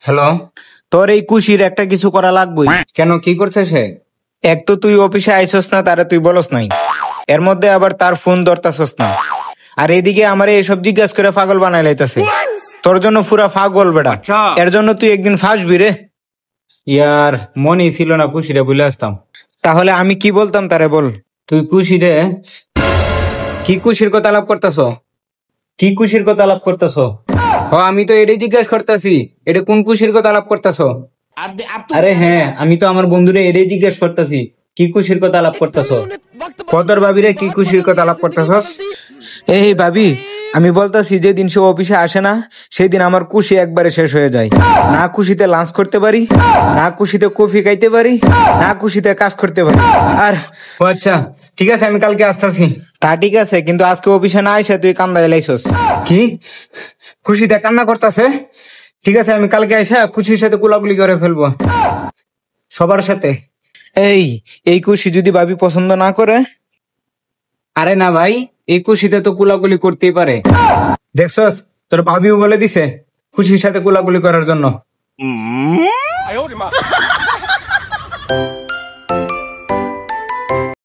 Hello. তোর এই কুশির একটা কিছু করা লাগবেই। কেন, কি করছে সে? এক তো তুই অফিসে আইসস না, তারা তুই বলস নাই, এর মধ্যে আবার তার ফোন ধরতাছস না, আর এদিকে আমারে এসব জিজ্ঞাসা করে পাগল বানাই লাইতাছে। তোর জন্য পুরা পাগল বেটা। এর জন্য তুই একদিন ফাঁসবি রে। ইয়ার মনেই ছিল না কুশিরে বলে আসতাম। তাহলে আমি কি বলতাম তারে বল। তুই কুশিরে কি কুশির কথা আলাপ করতেছ? কি কুশির কথা আলাপ করতেছ? আমি তো এটাই জিজ্ঞাসা করতেছি, এটা কোন কুশির কথা আলাপ করতেছ? আরে হ্যাঁ, আমি তো আমার বন্ধুরে এটাই জিজ্ঞাসা করতেছি, কি কুশির কথা আলাপ করতেছ? কদর ভাবি রে, কি খুশির কথা আলাপ করতেছস? এই ভাবি, আমি বলতাছি যেদিন সে অফিসে আসে না, সেই দিন আমার খুশি একবারে শেষ হয়ে যায়। না খুশিতে লাঞ্চ করতে পারি, না খুশিতে কফি খাইতে পারি, না খুশিতে কাজ করতে পারি। আর ও আচ্ছা, ঠিক আছে, আমি কালকে আসতেছি। তা ঠিক আছে, কিন্তু আজকে অফিসে না এসে তুই কান্দায় লাইছস। কি? খুশিতে কান্না করতেছে? ঠিক আছে, আমি কালকে এসে খুশির সাথে কুলাকুলি করে ফেলবো, সবার সাথে। এই খুশি যদি ভাবি পছন্দ না করে? আরে না ভাই, এই খুশিতে তো কুলাকুলি করতেই পারে। দেখছস, তোর ভাবিও বলে দিছে খুশির সাথে কুলাকুলি করার জন্য।